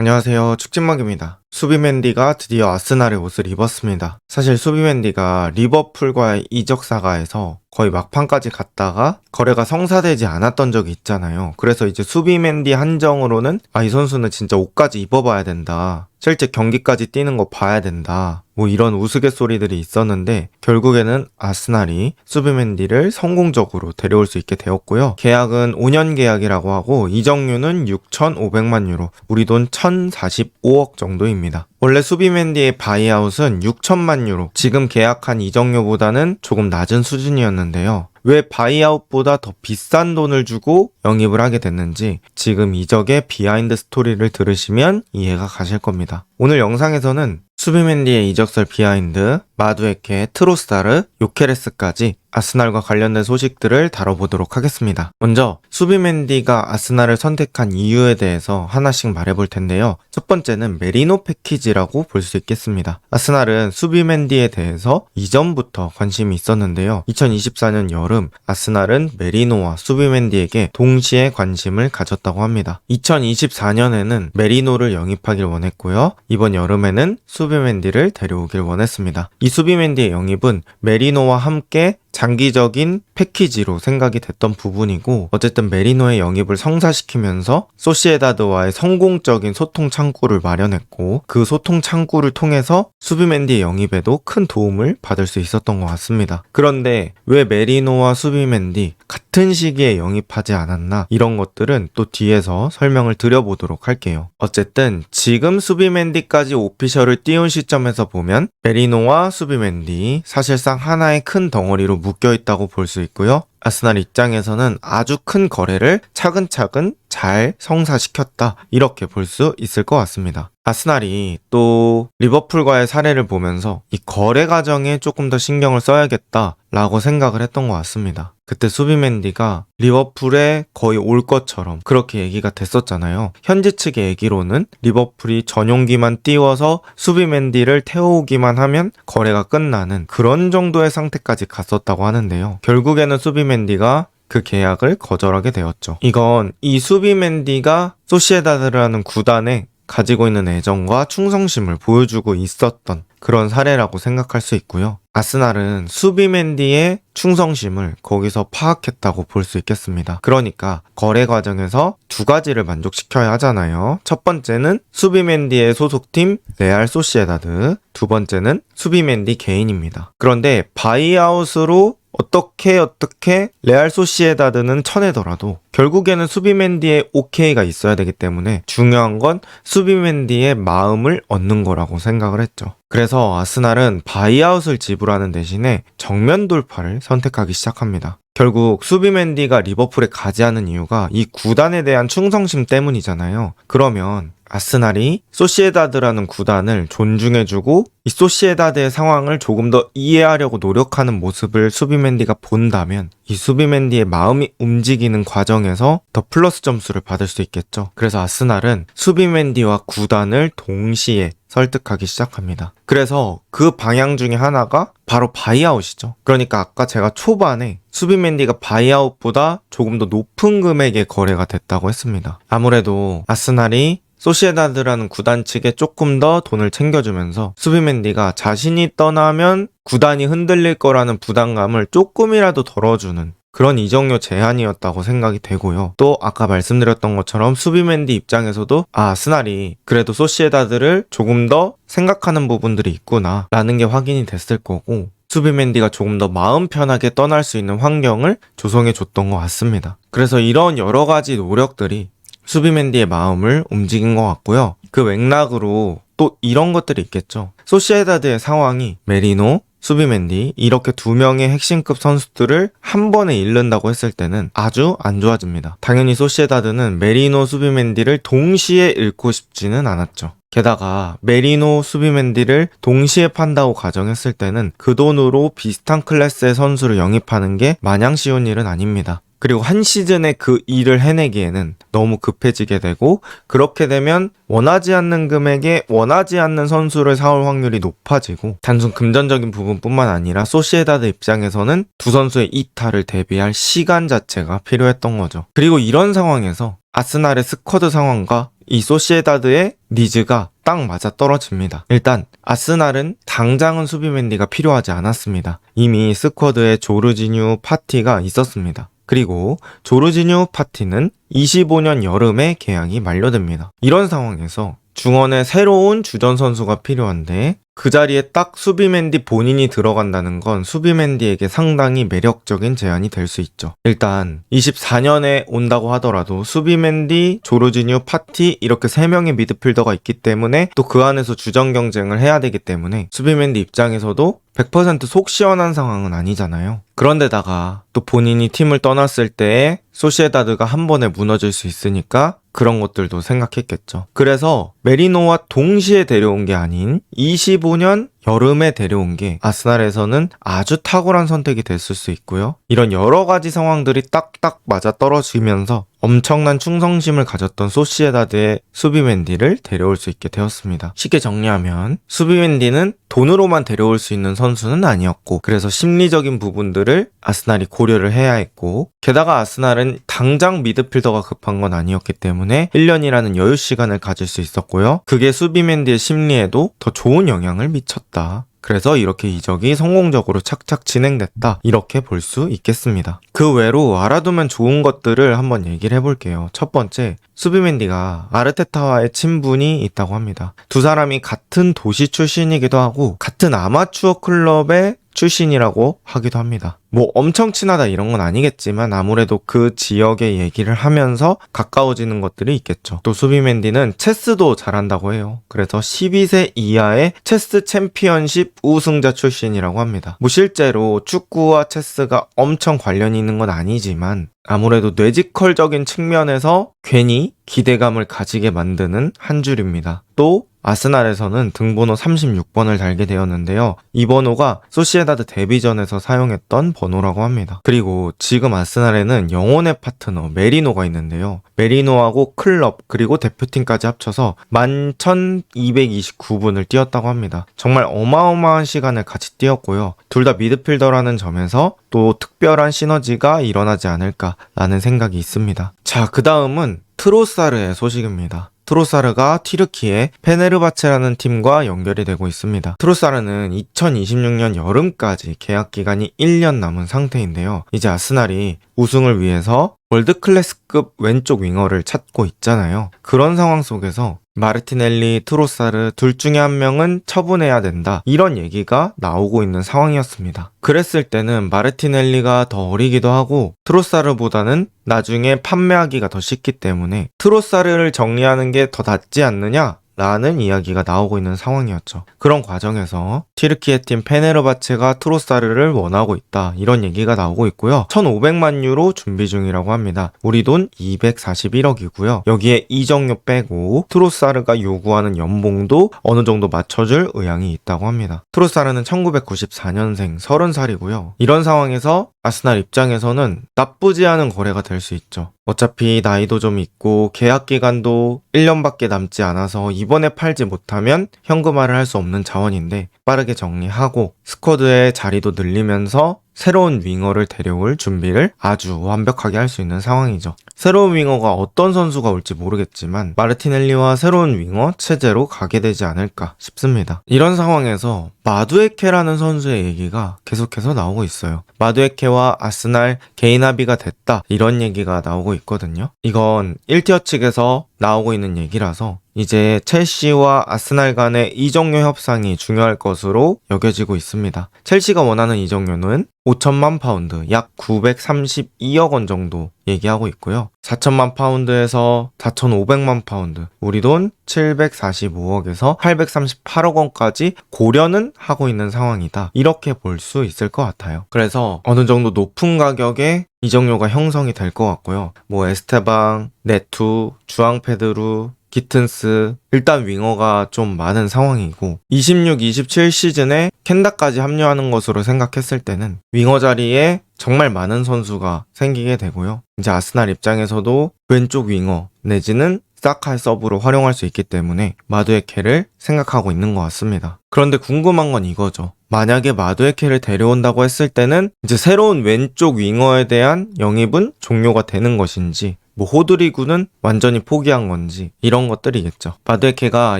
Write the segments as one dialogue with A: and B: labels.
A: 안녕하세요. 축진막입니다. 수비맨디가 드디어 아스날의 옷을 입었습니다. 사실 수비맨디가 리버풀과의 이적 사가에서 거의 막판까지 갔다가 거래가 성사되지 않았던 적이 있잖아요. 그래서 이제 수비맨디 한정으로는 이 선수는 진짜 옷까지 입어봐야 된다. 실제 경기까지 뛰는 거 봐야 된다. 뭐 이런 우스갯소리들이 있었는데 결국에는 아스날이 수비맨디를 성공적으로 데려올 수 있게 되었고요. 계약은 5년 계약이라고 하고 이적료는 6,500만 유로, 우리 돈 1,045억 정도입니다. 원래 수비맨디의 바이아웃은 6천만 유로, 지금 계약한 이적료보다는 조금 낮은 수준이었는데요. 왜 바이아웃보다 더 비싼 돈을 주고 영입을 하게 됐는지 지금 이적의 비하인드 스토리를 들으시면 이해가 가실 겁니다. 오늘 영상에서는 수비맨디의 이적설 비하인드, 마두에케, 트로사르, 요케레스까지 아스날과 관련된 소식들을 다뤄보도록 하겠습니다. 먼저 수비맨디가 아스날을 선택한 이유에 대해서 하나씩 말해볼 텐데요. 첫 번째는 메리노 패키지라고 볼 수 있겠습니다. 아스날은 수비맨디에 대해서 이전부터 관심이 있었는데요. 2024년 여름 아스날은 메리노와 수비맨디에게 동시에 관심을 가졌다고 합니다. 2024년에는 메리노를 영입하길 원했고요. 이번 여름에는 수비맨디를 데려오길 원했습니다. 이 수비맨디의 영입은 메리노와 함께 장기적인 패키지로 생각이 됐던 부분이고, 어쨌든 메리노의 영입을 성사시키면서 소시에다드와의 성공적인 소통 창구를 마련했고, 그 소통 창구를 통해서 수비맨디의 영입에도 큰 도움을 받을 수 있었던 것 같습니다. 그런데 왜 메리노와 수비맨디 같은 시기에 영입하지 않았나, 이런 것들은 또 뒤에서 설명을 드려보도록 할게요. 어쨌든 지금 수비맨디까지 오피셜을 띄운 시점에서 보면 메리노와 수비맨디 사실상 하나의 큰 덩어리로 묶여있다고 볼 수 있고요. 아스날 입장에서는 아주 큰 거래를 차근차근 잘 성사시켰다, 이렇게 볼 수 있을 것 같습니다. 아스날이 또 리버풀과의 사례를 보면서 이 거래 과정에 조금 더 신경을 써야겠다 라고 생각을 했던 것 같습니다. 그때 수비맨디가 리버풀에 거의 올 것처럼 그렇게 얘기가 됐었잖아요. 현지 측의 얘기로는 리버풀이 전용기만 띄워서 수비맨디를 태워오기만 하면 거래가 끝나는 그런 정도의 상태까지 갔었다고 하는데요. 결국에는 수비맨디가 그 계약을 거절하게 되었죠. 이건 이 수비맨디가 소시에다드라는 구단에 가지고 있는 애정과 충성심을 보여주고 있었던 그런 사례라고 생각할 수 있고요. 아스날은 수비맨디의 충성심을 거기서 파악했다고 볼 수 있겠습니다. 그러니까 거래 과정에서 두 가지를 만족시켜야 하잖아요. 첫 번째는 수비맨디의 소속팀 레알 소시에다드, 두 번째는 수비맨디 개인입니다. 그런데 바이아웃으로 어떻게 레알 소시에다드는 쳐내더라도 결국에는 수비맨디의 오케이가 있어야 되기 때문에 중요한 건 수비맨디의 마음을 얻는 거라고 생각을 했죠. 그래서 아스날은 바이아웃을 지불하는 대신에 정면 돌파를 선택하기 시작합니다. 결국 수비맨디가 리버풀에 가지 않은 이유가 이 구단에 대한 충성심 때문이잖아요. 그러면 아스날이 소시에다드라는 구단을 존중해주고 이 소시에다드의 상황을 조금 더 이해하려고 노력하는 모습을 수비맨디가 본다면 이 수비맨디의 마음이 움직이는 과정에서 더 플러스 점수를 받을 수 있겠죠. 그래서 아스날은 수비맨디와 구단을 동시에 설득하기 시작합니다. 그래서 그 방향 중에 하나가 바로 바이아웃이죠. 그러니까 아까 제가 초반에 수비맨디가 바이아웃보다 조금 더 높은 금액의 거래가 됐다고 했습니다. 아무래도 아스날이 소시에다드라는 구단 측에 조금 더 돈을 챙겨주면서 수비맨디가 자신이 떠나면 구단이 흔들릴 거라는 부담감을 조금이라도 덜어주는 그런 이적료 제한이었다고 생각이 되고요. 또 아까 말씀드렸던 것처럼 수비맨디 입장에서도 아스날이 그래도 소시에다드를 조금 더 생각하는 부분들이 있구나 라는 게 확인이 됐을 거고, 수비맨디가 조금 더 마음 편하게 떠날 수 있는 환경을 조성해 줬던 것 같습니다. 그래서 이런 여러 가지 노력들이 수비맨디의 마음을 움직인 것 같고요. 그 맥락으로 또 이런 것들이 있겠죠. 소시에다드의 상황이 메리노, 수비맨디 이렇게 두 명의 핵심급 선수들을 한 번에 잃는다고 했을 때는 아주 안 좋아집니다. 당연히 소시에다드는 메리노, 수비맨디를 동시에 잃고 싶지는 않았죠. 게다가 메리노, 수비맨디를 동시에 판다고 가정했을 때는 그 돈으로 비슷한 클래스의 선수를 영입하는 게 마냥 쉬운 일은 아닙니다. 그리고 한 시즌에 그 일을 해내기에는 너무 급해지게 되고, 그렇게 되면 원하지 않는 금액에 원하지 않는 선수를 사올 확률이 높아지고, 단순 금전적인 부분뿐만 아니라 소시에다드 입장에서는 두 선수의 이탈을 대비할 시간 자체가 필요했던 거죠. 그리고 이런 상황에서 아스날의 스쿼드 상황과 이 소시에다드의 니즈가 딱 맞아 떨어집니다. 일단 아스날은 당장은 수비 맨디가 필요하지 않았습니다. 이미 스쿼드에 조르지뉴 파티가 있었습니다. 그리고 조르지뉴 파티는 25년 여름에 계약이 만료됩니다. 이런 상황에서 중원에 새로운 주전 선수가 필요한데 그 자리에 딱 수비맨디 본인이 들어간다는 건 수비맨디에게 상당히 매력적인 제안이 될 수 있죠. 일단 24년에 온다고 하더라도 수비맨디, 조르지뉴, 파티 이렇게 3명의 미드필더가 있기 때문에 또 그 안에서 주전 경쟁을 해야 되기 때문에 수비맨디 입장에서도 100% 속 시원한 상황은 아니잖아요. 그런데다가 또 본인이 팀을 떠났을 때에 소시에다드가 한 번에 무너질 수 있으니까 그런 것들도 생각했겠죠. 그래서 메리노와 동시에 데려온 게 아닌 25년 여름에 데려온 게 아스날에서는 아주 탁월한 선택이 됐을 수 있고요. 이런 여러 가지 상황들이 딱딱 맞아 떨어지면서 엄청난 충성심을 가졌던 소시에다드의 수비맨디를 데려올 수 있게 되었습니다. 쉽게 정리하면 수비맨디는 돈으로만 데려올 수 있는 선수는 아니었고 그래서 심리적인 부분들을 아스날이 고려를 해야 했고 게다가 아스날은 당장 미드필더가 급한 건 아니었기 때문에 1년이라는 여유 시간을 가질 수 있었고요. 그게 수비맨디의 심리에도 더 좋은 영향을 미쳤다. 그래서 이렇게 이적이 성공적으로 착착 진행됐다. 이렇게 볼 수 있겠습니다. 그 외로 알아두면 좋은 것들을 한번 얘기를 해볼게요. 첫 번째, 수비맨디가 아르테타와의 친분이 있다고 합니다. 두 사람이 같은 도시 출신이기도 하고 같은 아마추어 클럽의 출신이라고 하기도 합니다. 뭐 엄청 친하다 이런 건 아니겠지만 아무래도 그 지역의 얘기를 하면서 가까워지는 것들이 있겠죠. 또 수비맨디는 체스도 잘한다고 해요. 그래서 12세 이하의 체스 챔피언십 우승자 출신이라고 합니다. 뭐 실제로 축구와 체스가 엄청 관련이 있는 건 아니지만 아무래도 뇌지컬적인 측면에서 괜히 기대감을 가지게 만드는 한 줄입니다. 또 아스날에서는 등번호 36번을 달게 되었는데요. 이 번호가 소시에다드 데뷔전에서 사용했던 번호라고 합니다. 그리고 지금 아스날에는 영혼의 파트너 메리노가 있는데요. 메리노하고 클럽 그리고 대표팀까지 합쳐서 11,229분을 뛰었다고 합니다. 정말 어마어마한 시간을 같이 뛰었고요. 둘 다 미드필더라는 점에서 또 특별한 시너지가 일어나지 않을까라는 생각이 있습니다. 자, 그 다음은 트로사르의 소식입니다. 트로사르가 튀르키의 페네르바체라는 팀과 연결이 되고 있습니다. 트로사르는 2026년 여름까지 계약 기간이 1년 남은 상태인데요. 이제 아스날이 우승을 위해서 월드클래스급 왼쪽 윙어를 찾고 있잖아요. 그런 상황 속에서 마르티넬리, 트로사르 둘 중에 한 명은 처분해야 된다. 이런 얘기가 나오고 있는 상황이었습니다. 그랬을 때는 마르티넬리가 더 어리기도 하고 트로사르보다는 나중에 판매하기가 더 쉽기 때문에 트로사르를 정리하는 게 더 낫지 않느냐? 라는 이야기가 나오고 있는 상황이었죠. 그런 과정에서 튀르키예 팀 페네르바체가 트로사르를 원하고 있다. 이런 얘기가 나오고 있고요. 1,500만 유로 준비 중이라고 합니다. 우리 돈 241억이고요. 여기에 이적료 빼고 트로사르가 요구하는 연봉도 어느 정도 맞춰줄 의향이 있다고 합니다. 트로사르는 1994년생 30살이고요. 이런 상황에서 아스날 입장에서는 나쁘지 않은 거래가 될 수 있죠. 어차피 나이도 좀 있고 계약 기간도 1년밖에 남지 않아서 이번에 팔지 못하면 현금화를 할 수 없는 자원인데 빠르게 정리하고 스쿼드의 자리도 늘리면서 새로운 윙어를 데려올 준비를 아주 완벽하게 할 수 있는 상황이죠. 새로운 윙어가 어떤 선수가 올지 모르겠지만 마르티넬리와 새로운 윙어 체제로 가게 되지 않을까 싶습니다. 이런 상황에서 마두에케라는 선수의 얘기가 계속해서 나오고 있어요. 마두에케와 아스날 개인 합의가 됐다 이런 얘기가 나오고 있거든요. 이건 1티어 측에서 나오고 있는 얘기라서 이제 첼시와 아스날 간의 이적료 협상이 중요할 것으로 여겨지고 있습니다. 첼시가 원하는 이적료는 5천만 파운드, 약 932억 원 정도 얘기하고 있고요. 4천만 파운드에서 4,500만 파운드, 우리 돈 745억에서 838억 원까지 고려는 하고 있는 상황이다. 이렇게 볼 수 있을 것 같아요. 그래서 어느 정도 높은 가격에 이적료가 형성이 될 것 같고요. 뭐 에스테방, 네투, 주앙페드루, 기튼스, 일단 윙어가 좀 많은 상황이고 26-27 시즌에 켄다까지 합류하는 것으로 생각했을 때는 윙어 자리에 정말 많은 선수가 생기게 되고요. 이제 아스날 입장에서도 왼쪽 윙어 내지는 사카의 서브로 활용할 수 있기 때문에 마두에케를 생각하고 있는 것 같습니다. 그런데 궁금한 건 이거죠. 만약에 마두에케를 데려온다고 했을 때는 이제 새로운 왼쪽 윙어에 대한 영입은 종료가 되는 것인지 뭐 호드리구는 완전히 포기한 건지 이런 것들이겠죠. 마두에케가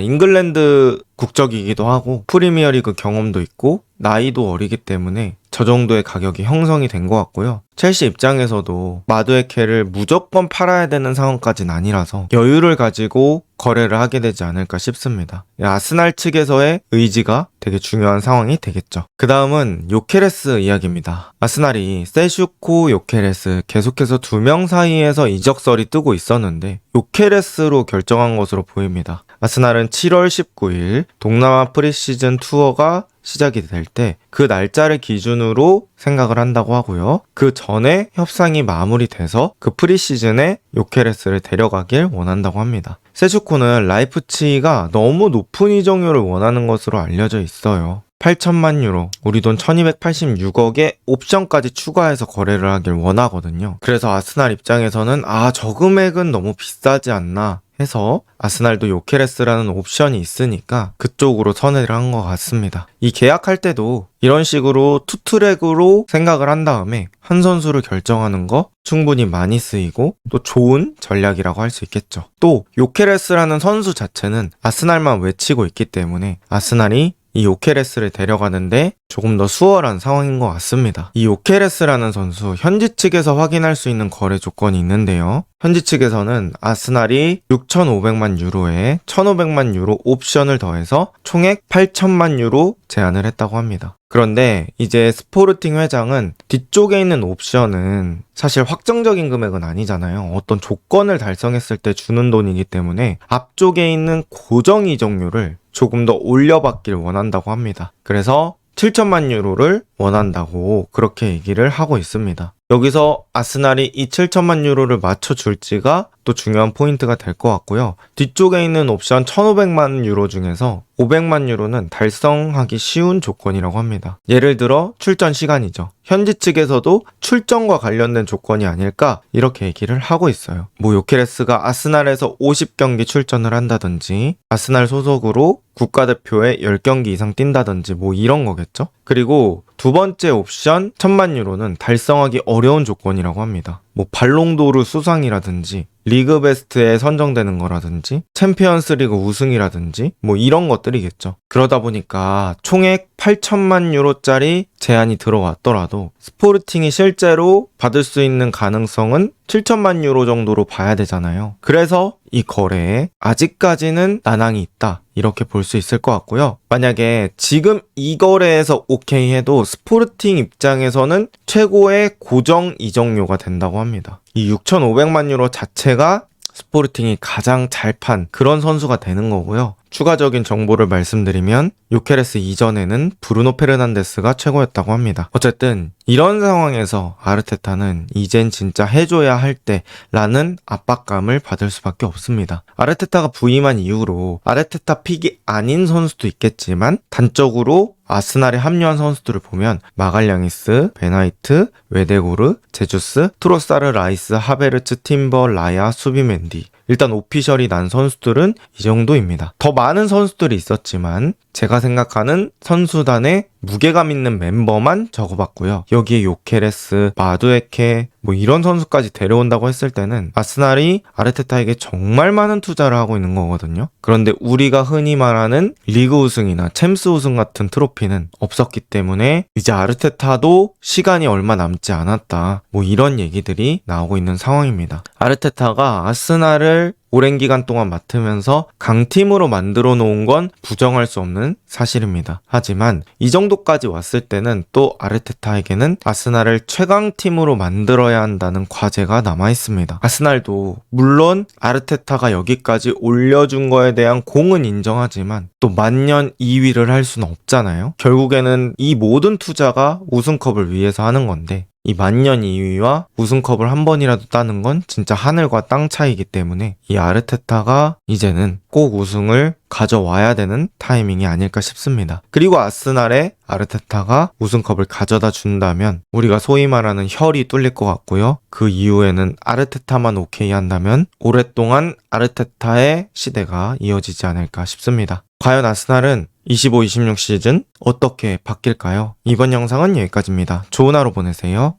A: 잉글랜드 국적이기도 하고 프리미어리그 경험도 있고 나이도 어리기 때문에 저 정도의 가격이 형성이 된 것 같고요. 첼시 입장에서도 마두에케를 무조건 팔아야 되는 상황까지는 아니라서 여유를 가지고 거래를 하게 되지 않을까 싶습니다. 아스날 측에서의 의지가 되게 중요한 상황이 되겠죠. 그 다음은 요케레스 이야기입니다. 아스날이 세슈코, 요케레스 계속해서 두 명 사이에서 이적설이 뜨고 있었는데 요케레스로 결정한 것으로 보입니다. 아스날은 7월 19일 동남아 프리시즌 투어가 시작이 될 때 그 날짜를 기준으로 생각을 한다고 하고요. 그 전에 협상이 마무리돼서 그 프리시즌에 요케레스를 데려가길 원한다고 합니다. 세슈코는 라이프치히가 너무 높은 이적료를 원하는 것으로 알려져 있어요. 8천만 유로, 우리 돈 1286억에 옵션까지 추가해서 거래를 하길 원하거든요. 그래서 아스날 입장에서는 저 금액은 너무 비싸지 않나 해서 아스날도 요케레스라는 옵션이 있으니까 그쪽으로 선회를 한 것 같습니다. 이 계약할 때도 이런 식으로 투트랙으로 생각을 한 다음에 한 선수를 결정하는 거 충분히 많이 쓰이고 또 좋은 전략이라고 할 수 있겠죠. 또 요케레스라는 선수 자체는 아스날만 외치고 있기 때문에 아스날이 이 요케레스를 데려가는데 조금 더 수월한 상황인 것 같습니다. 이 요케레스라는 선수 현지 측에서 확인할 수 있는 거래 조건이 있는데요. 현지 측에서는 아스날이 6,500만 유로에 1,500만 유로 옵션을 더해서 총액 8천만 유로 제안을 했다고 합니다. 그런데 이제 스포르팅 회장은 뒤쪽에 있는 옵션은 사실 확정적인 금액은 아니잖아요. 어떤 조건을 달성했을 때 주는 돈이기 때문에 앞쪽에 있는 고정 이적료를 조금 더 올려받길 원한다고 합니다. 그래서 7천만 유로를 원한다고 그렇게 얘기를 하고 있습니다. 여기서 아스날이 이 7천만 유로를 맞춰줄지가 또 중요한 포인트가 될 것 같고요. 뒤쪽에 있는 옵션 1,500만 유로 중에서 500만 유로는 달성하기 쉬운 조건이라고 합니다. 예를 들어 출전 시간이죠. 현지 측에서도 출전과 관련된 조건이 아닐까 이렇게 얘기를 하고 있어요. 뭐 요케레스가 아스날에서 50경기 출전을 한다든지 아스날 소속으로 국가대표에 10경기 이상 뛴다든지 뭐 이런 거겠죠. 그리고 두 번째 옵션 1,000만 유로는 달성하기 어려운 조건이라고 합니다. 뭐 발롱도르 수상이라든지 리그 베스트에 선정되는 거라든지 챔피언스 리그 우승이라든지 뭐 이런 것들이겠죠. 그러다 보니까 총액 8천만 유로짜리 제안이 들어왔더라도 스포르팅이 실제로 받을 수 있는 가능성은 7천만 유로 정도로 봐야 되잖아요. 그래서 이 거래에 아직까지는 난항이 있다 이렇게 볼 수 있을 것 같고요. 만약에 지금 이 거래에서 오케이 해도 스포르팅 입장에서는 최고의 고정 이적료가 된다고 합니다. 이 6,500만 유로 자체가 스포르팅이 가장 잘 판 그런 선수가 되는 거고요. 추가적인 정보를 말씀드리면 요케레스 이전에는 브루노 페르난데스가 최고였다고 합니다. 어쨌든 이런 상황에서 아르테타는 이젠 진짜 해줘야 할 때라는 압박감을 받을 수밖에 없습니다. 아르테타가 부임한 이후로 아르테타 픽이 아닌 선수도 있겠지만 단적으로 아스날에 합류한 선수들을 보면 마갈량이스, 베나이트, 웨데고르, 제주스, 트로사르, 라이스, 하베르츠, 팀버, 라야, 수비맨디 일단 오피셜이 난 선수들은 이 정도입니다. 더 많은 선수들이 있었지만 제가 생각하는 선수단의 무게감 있는 멤버만 적어봤고요. 여기에 요케레스, 마두에케 뭐 이런 선수까지 데려온다고 했을 때는 아스날이 아르테타에게 정말 많은 투자를 하고 있는 거거든요. 그런데 우리가 흔히 말하는 리그 우승이나 챔스 우승 같은 트로피는 없었기 때문에 이제 아르테타도 시간이 얼마 남지 않았다. 뭐 이런 얘기들이 나오고 있는 상황입니다. 아르테타가 아스날을 오랜 기간 동안 맡으면서 강팀으로 만들어 놓은 건 부정할 수 없는 사실입니다. 하지만 이 정도까지 왔을 때는 또 아르테타에게는 아스날을 최강팀으로 만들어야 한다는 과제가 남아 있습니다. 아스날도 물론 아르테타가 여기까지 올려준 거에 대한 공은 인정하지만 또 만년 2위를 할 수는 없잖아요. 결국에는 이 모든 투자가 우승컵을 위해서 하는 건데 이 만년 2위와 우승컵을 한 번이라도 따는 건 진짜 하늘과 땅 차이기 때문에 이 아르테타가 이제는 꼭 우승을 가져와야 되는 타이밍이 아닐까 싶습니다. 그리고 아스날에 아르테타가 우승컵을 가져다 준다면 우리가 소위 말하는 혈이 뚫릴 것 같고요. 그 이후에는 아르테타만 오케이 한다면 오랫동안 아르테타의 시대가 이어지지 않을까 싶습니다. 과연 아스날은 25-26 시즌 어떻게 바뀔까요? 이번 영상은 여기까지입니다. 좋은 하루 보내세요.